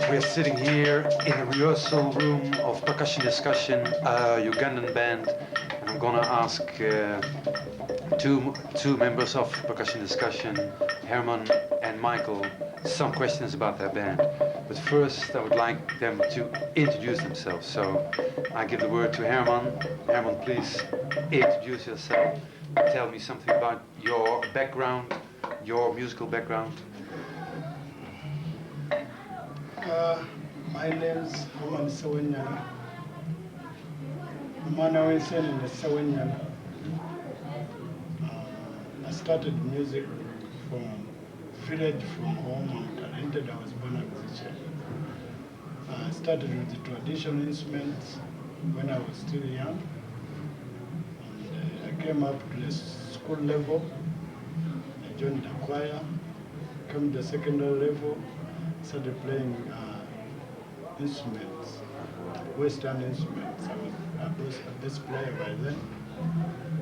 We're sitting here in the rehearsal room of Percussion Discussion, a Ugandan band, and I'm gonna ask two members of Percussion Discussion, Herman and Michael, some questions about their band. But first, I would like them to introduce themselves. So I give the word to Herman. Herman, please introduce yourself. Tell me something about your background, your musical background. My name is Herman Sawenyana. I started music from village, from home. I'm talented. I was born a musician. I started with the traditional instruments when I was still young. And I came up to the school level. I joined the choir. Came to the secondary level. Started playing instruments, Western instruments. I was a bass player by then.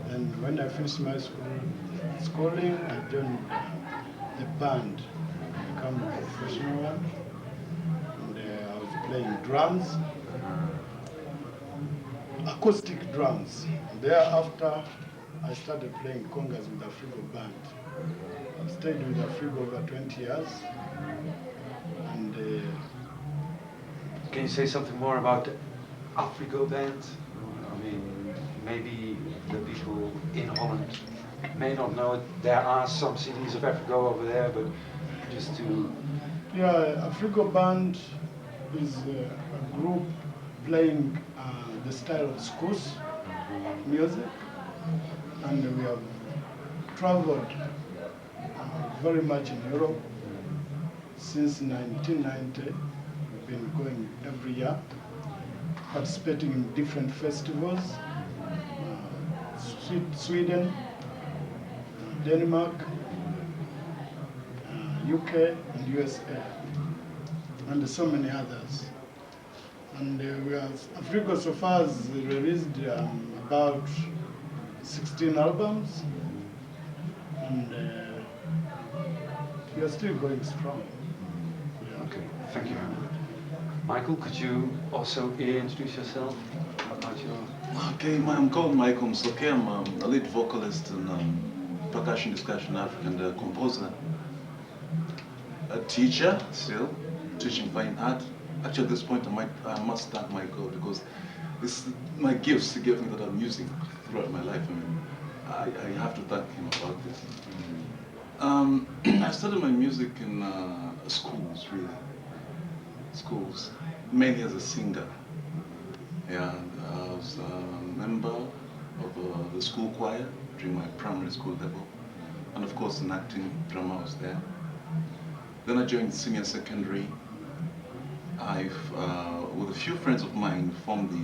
And when I finished my schooling, I joined the band, become a professional one. And I was playing drums, acoustic drums. Thereafter, I started playing congas with the Afrigo band. I've stayed with Afrigo over 20 years. And can you say something more about the Afrigo band? I mean, maybe the people in Holland may not know it. There are some CDs of Afrigo over there, but just to... Yeah, Afrigo band is a group playing the style of schools music, and we have traveled very much in Europe. Since 1990, we've been going every year, participating in different festivals, Sweden, Denmark, UK, and USA, and so many others. And Africa so far has released about 16 albums, and we are still going strong. Yeah. Okay, thank you. Michael, could you also introduce yourself about your... Okay, I'm called Michael Msoke. I'm a lead vocalist in Percussion Discussion Africa and a composer. A teacher still, teaching fine art. Actually, at this point, I must thank Michael because it's my gifts he gave me that I'm using throughout my life. I have to thank him about this. I studied my music in schools, really. Schools, mainly as a singer. Yeah, I was a member of the school choir during my primary school level. And of course, an acting drama was there. Then I joined senior secondary. With a few friends of mine, formed the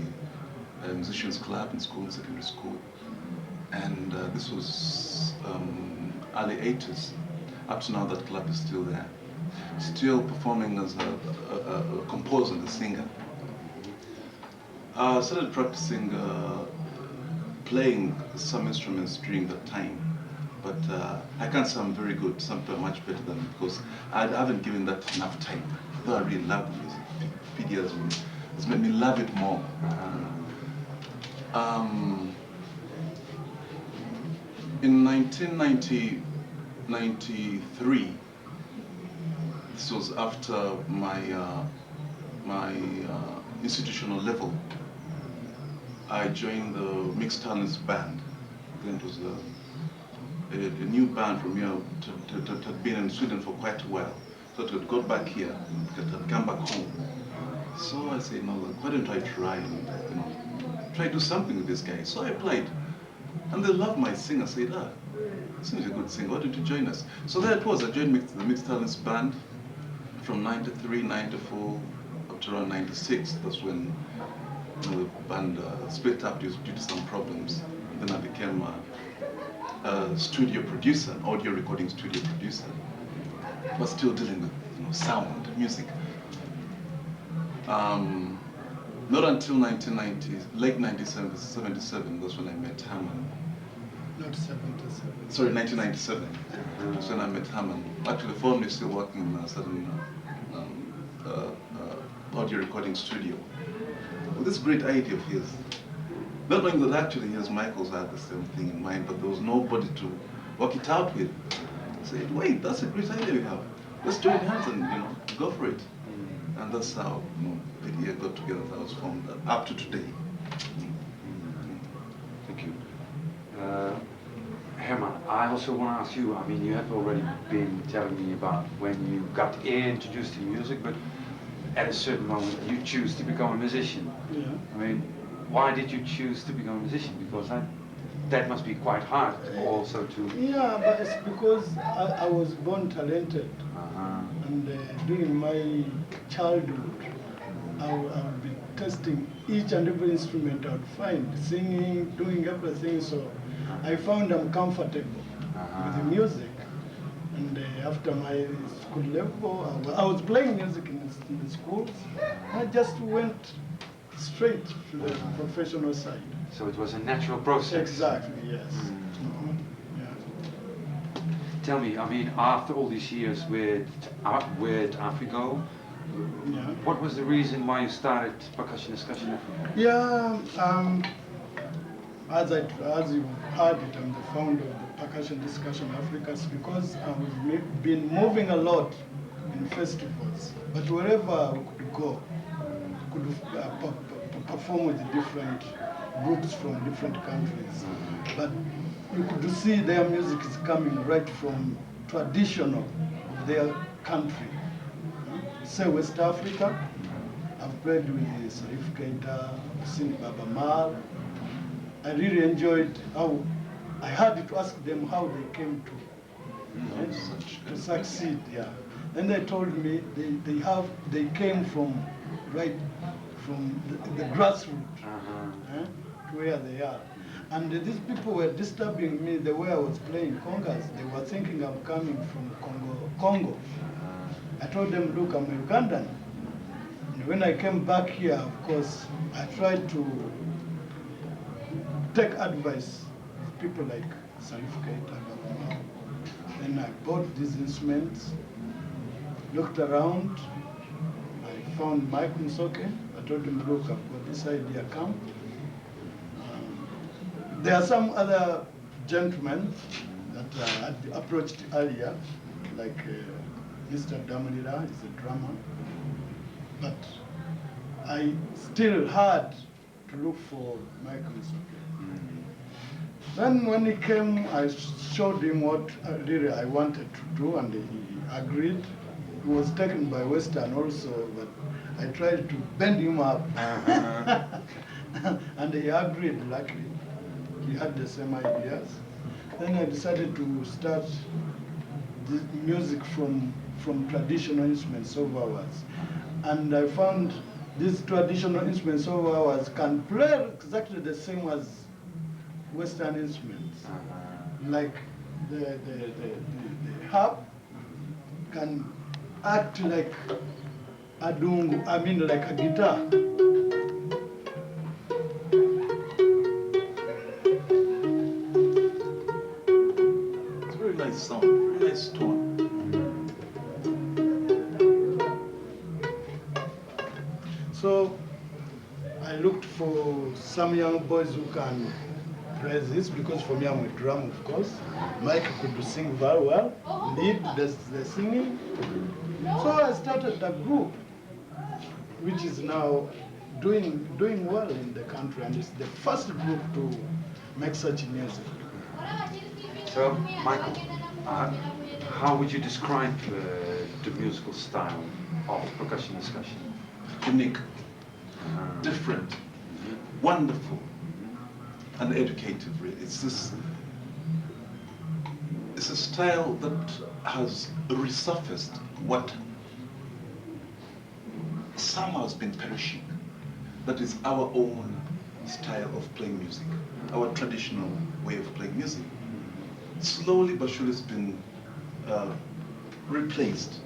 musicians club in school, secondary school. And this was early 80s. Up to now, that club is still there. Still performing as a composer and a singer. I started practicing playing some instruments during that time. But I can't say I'm very good. Some people are much better than me because I haven't given that enough time. Though I really love the music. PDS has made me love it more. In 1993, this was after my institutional level, I joined the Mixed Talents band. Then it was a new band from here that had been in Sweden for quite a while. So it had got back here, it had come back home. So I said, no, why don't I try and try to do something with this guy? So I applied. And they loved my singing. I said, this is a good singer, why don't you join us? So there it was, I joined the Mixed Talents band from 93, 94, up to around 96. That's when the band split up due to some problems. And then I became a studio producer, an audio recording studio producer, but still dealing with sound, music. Not until 1990, late 1977, that's when I met Herman. Not 77. Sorry, 1997. That's when I met Herman. Actually, formally still working in a certain audio recording studio. With this great idea of his, not knowing that actually he, as Michael's, had the same thing in mind, but there was nobody to work it out with. I said, wait, that's a great idea we have. Let's join hands and go for it. And that's how the idea got together. That was formed up to today. Thank you. Herman, I also want to ask you, I mean, you have already been telling me about when you got introduced to music, but at a certain moment you choose to become a musician. Yeah. I mean, why did you choose to become a musician? Because that must be quite hard also to... Yeah, but it's because I was born talented. And during my childhood, I would be testing each and every instrument I would find, singing, doing everything. So I found I'm comfortable with the music. And after my school level, I was playing music in the schools. I just went straight to the professional side. So it was a natural process. Exactly, yes. Yeah. Tell me, I mean, after all these years with Afrigo, what was the reason why you started Percussion Discussion Africa? Yeah, as you heard it, I'm the founder of the Percussion Discussion Africa. It's because I've been moving a lot in festivals, but wherever we could go, we could perform with the different groups from different countries. But you could see their music is coming right from traditional of their country. Say West Africa, I've played with Salif Keita, I've seen Baba Mal. I really enjoyed how I had to ask them how they came to succeed. Yeah, and they told me they came from the grassroots to where they are. And these people were disturbing me the way I was playing congas. They were thinking I'm coming from Congo. I told them, look, I'm a Ugandan. And when I came back here, of course, I tried to take advice of people like Salif Keita. Then I bought these instruments, looked around, I found Mike Nsoke. I told him, look, I've got this idea, come. There are some other gentlemen that I had approached earlier, like Mr. Damalira is a drummer, but I still had to look for Mike Nsoke. Then when he came, I showed him what really I wanted to do, and he agreed. He was taken by Western also, but I tried to bend him up. And he agreed, luckily. He had the same ideas. Then I decided to start the music from traditional instruments of ours. And I found these traditional instruments of ours can play exactly the same as Western instruments. Like the harp can act like a dungu, I mean like a guitar. It's a very nice sound, very nice tone. So I looked for some young boys who can play this, because for me I'm a drum, of course. Mike could sing very well, lead the singing. So I started a group, which is now doing well in the country, and it's the first group to make such music. So, Michael, how would you describe the musical style of Percussion Discussion? Unique, different, wonderful, and educative, really. It's a style that has resurfaced what somehow has been perishing. That is our own style of playing music, our traditional way of playing music. Slowly but surely it's been replaced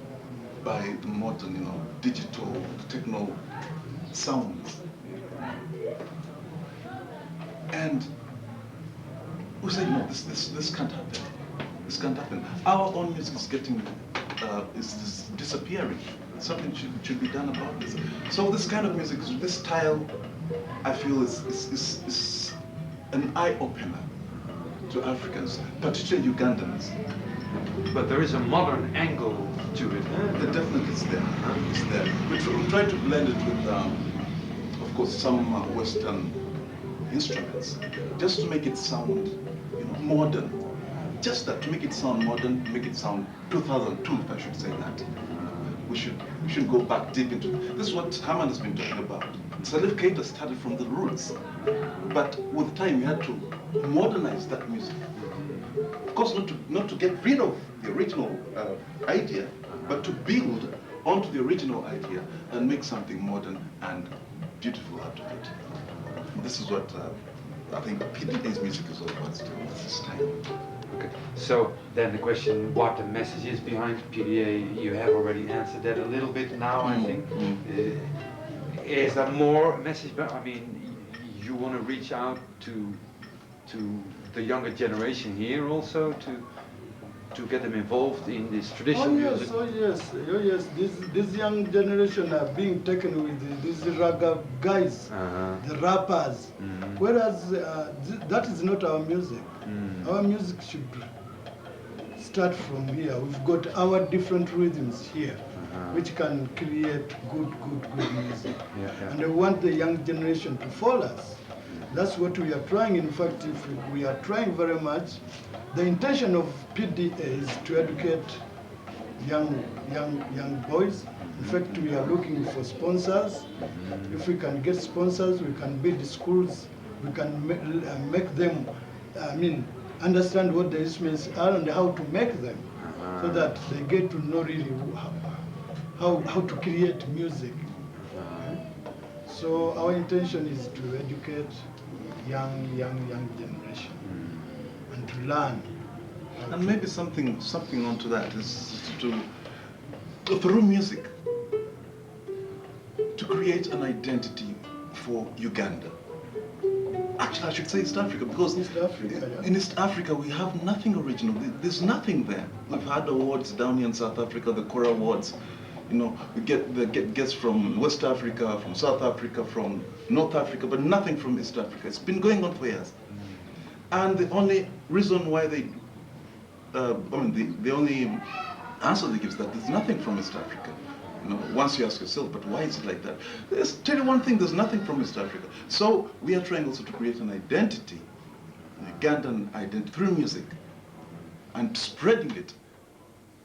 by the modern, digital, techno sounds. And we say, no, this can't happen. This can't happen. Our own music is getting, is disappearing. Something should be done about this. So this kind of music, this style, I feel is an eye-opener to Africans, particularly Ugandans. But there is a modern angle to it. It definitely is there. It's there. We try to blend it with, of course, some Western instruments, just to make it sound, modern. Just that, to make it sound modern, make it sound 2002, if I should say that. We should go back deep into it. This is what Herman has been talking about. Salif Keita started from the roots, but with time you had to modernize that music. Of course, not to get rid of the original idea, but to build onto the original idea and make something modern and beautiful out of it. This is what I think PDA's music is all about still at this time. Okay. So then the question, what the message is behind PDA, you have already answered that a little bit now, I think. Is there more message? I mean, you want to reach out to the younger generation here also to get them involved in this traditional music? Oh yes. This young generation are being taken with these raga guys, the rappers. Whereas that is not our music. Our music should start from here. We've got our different rhythms here, which can create good music. And I want the young generation to follow us. That's what we are trying. In fact, we are trying very much. The intention of PDA is to educate young boys. In fact, we are looking for sponsors. If we can get sponsors, we can build schools. We can make them, understand what the instruments are and how to make them, so that they get to know really how to create music. So our intention is to educate young generation and to learn. And maybe something onto that is to through music to create an identity for Uganda. Actually, I should say East Africa, because East Africa, yeah. in East Africa we have nothing original. There's nothing there. We've had awards down here in South Africa, the Kora Awards. You know, we get guests from West Africa, from South Africa, from North Africa, but nothing from East Africa. It's been going on for years. And the only reason why they, the only answer they give is that there's nothing from East Africa. You know, once you ask yourself, but why is it like that? Let's tell you one thing, there's nothing from East Africa. So we are trying also to create an identity, an Ugandan identity through music, and spreading it,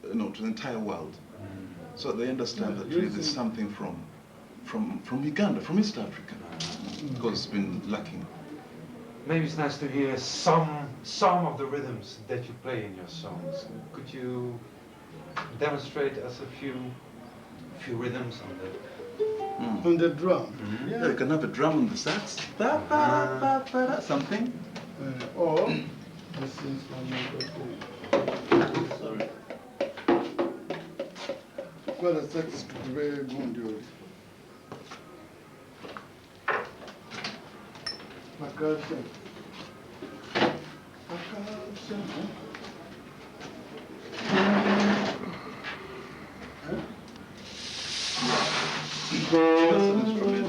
you know, to the entire world. So they understand that really there's something from Uganda, from East Africa, because it's been lacking. Maybe it's nice to hear some of the rhythms that you play in your songs. Could you demonstrate us a few rhythms on the... On the drum. Yeah, you can have a drum on the sax, something. Or this instrument. Sorry. Qual a sax to play mondial? Percussion. Percussion. That's an instrument.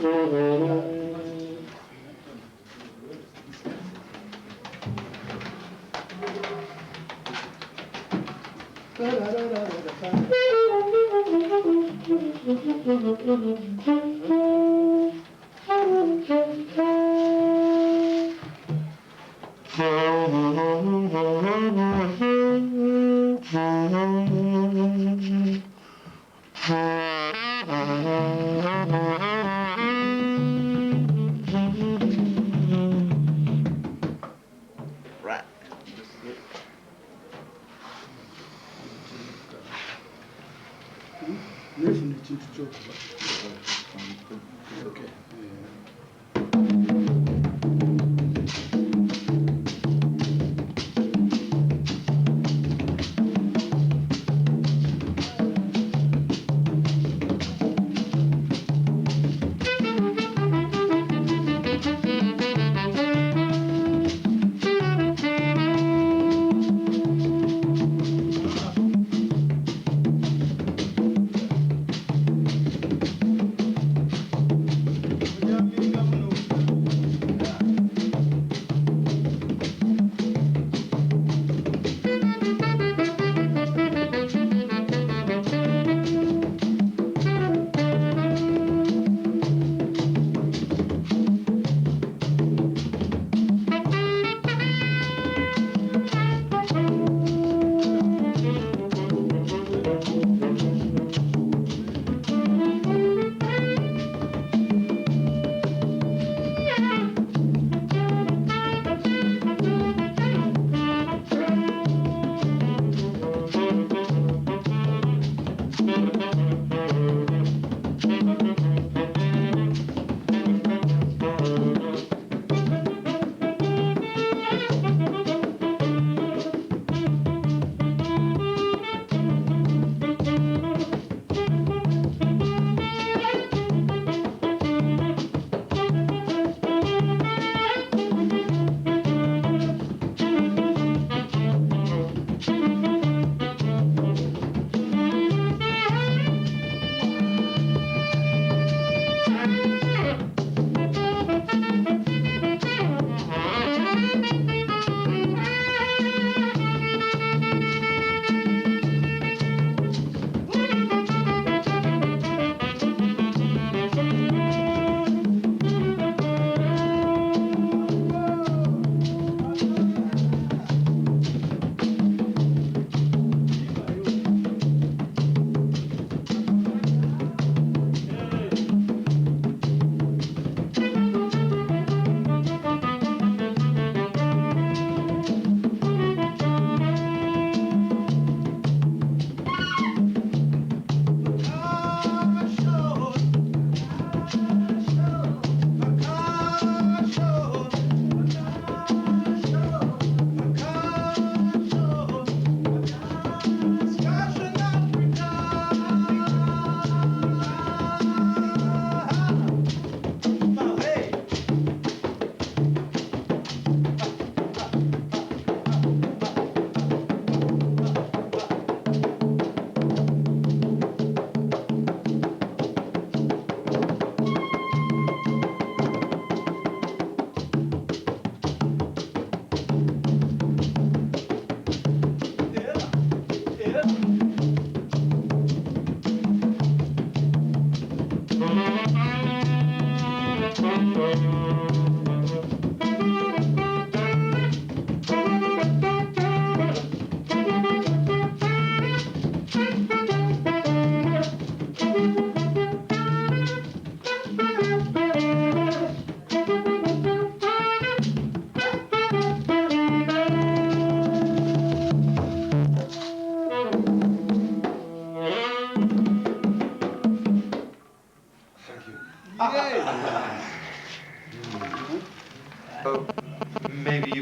Right. Listen to choke. Okay.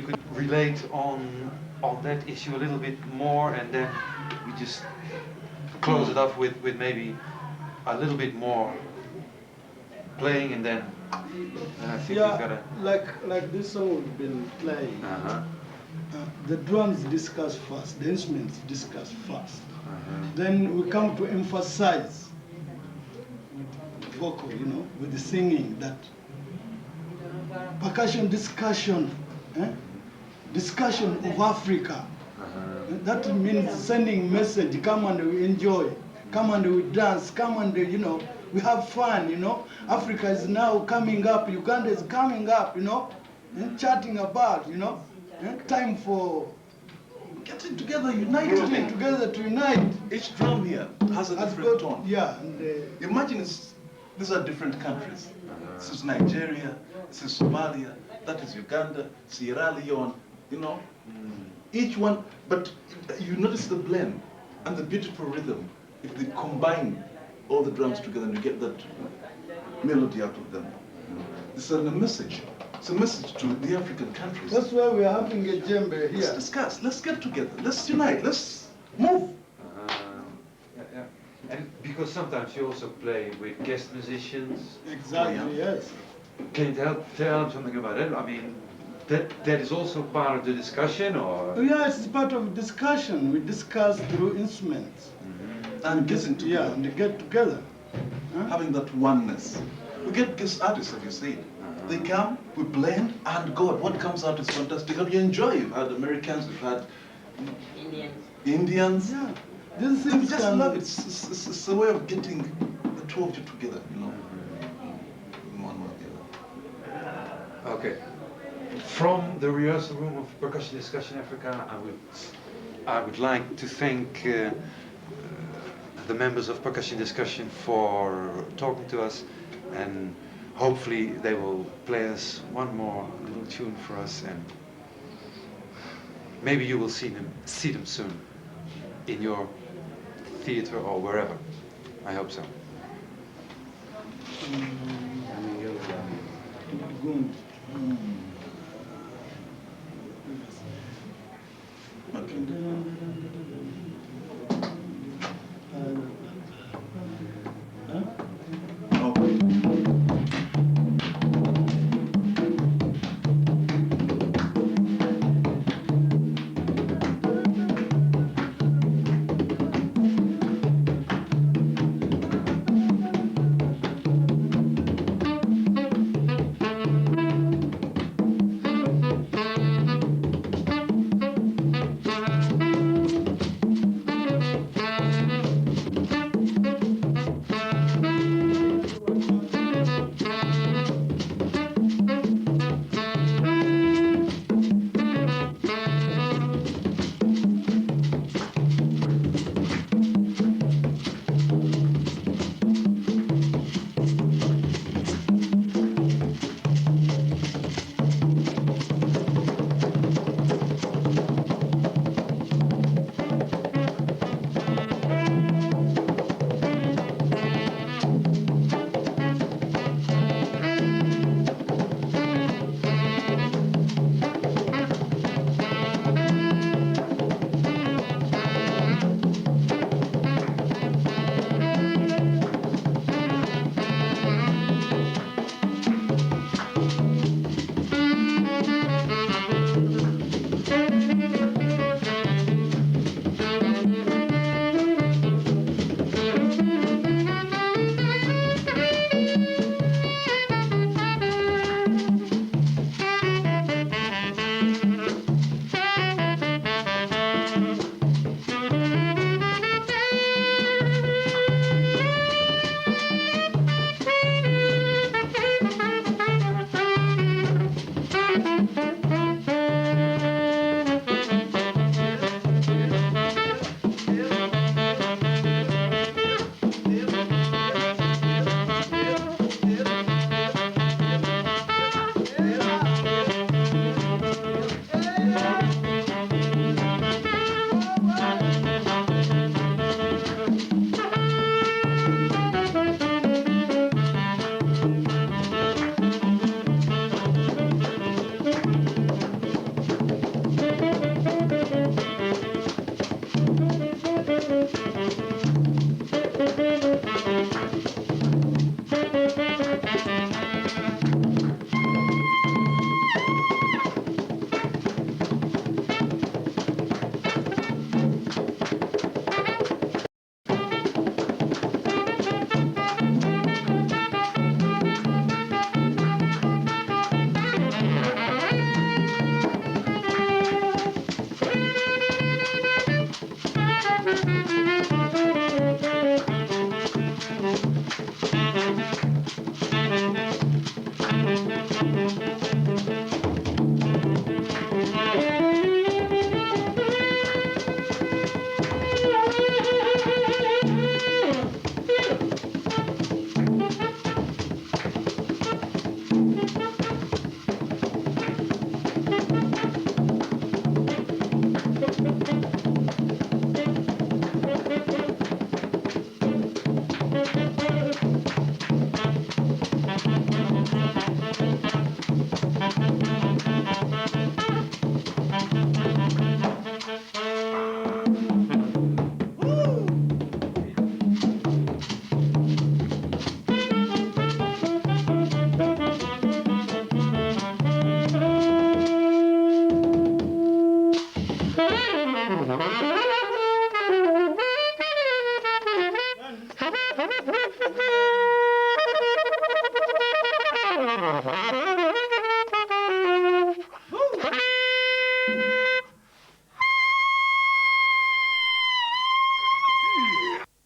could relate on that issue a little bit more, and then we just close it off with maybe a little bit more playing, and then I think we've got Yeah, to. like this song we've been playing. Uh-huh. The drums discuss first, the instruments discuss first. Uh-huh. Then we come to emphasize with vocal, with the singing, that percussion discussion, discussion of Africa. Uh-huh. That means sending message, come and we enjoy, come and we dance, come and we have fun, Africa is now coming up, Uganda is coming up, and chatting about, time for getting together, uniting together to unite. Each drum here has a different tone. Yeah. And, Imagine these are different countries. This is Nigeria, this is Somalia, that is Uganda, Sierra Leone, Each one, but you notice the blend and the beautiful rhythm. If they combine all the drums together and you get that melody out of them. This is a message. It's a message to the African countries. that's why we are having a djembe Let's here. discuss, let's get together, let's unite, let's move. Yeah. And because sometimes you also play with guest musicians. Exactly, Oh, yeah. yes. Can you tell them something about it? I mean, that is also part of the discussion, or? Yeah, it's part of discussion. We discuss through instruments. And getting together. Yeah, and they get together. Huh? Having that oneness. We get guest artists, as you said. They come, we blend, and God, what comes out is fantastic. And you enjoy. You've had Americans, we've had Indians. Yeah. These We things just can, love it. It's a way of getting the two of you together, In one way or the other. Okay. From the rehearsal room of Percussion Discussion Africa, I would like to thank the members of Percussion Discussion for talking to us, and hopefully they will play us one more little tune for us, and maybe you will see them soon in your theater or wherever. I hope so. good.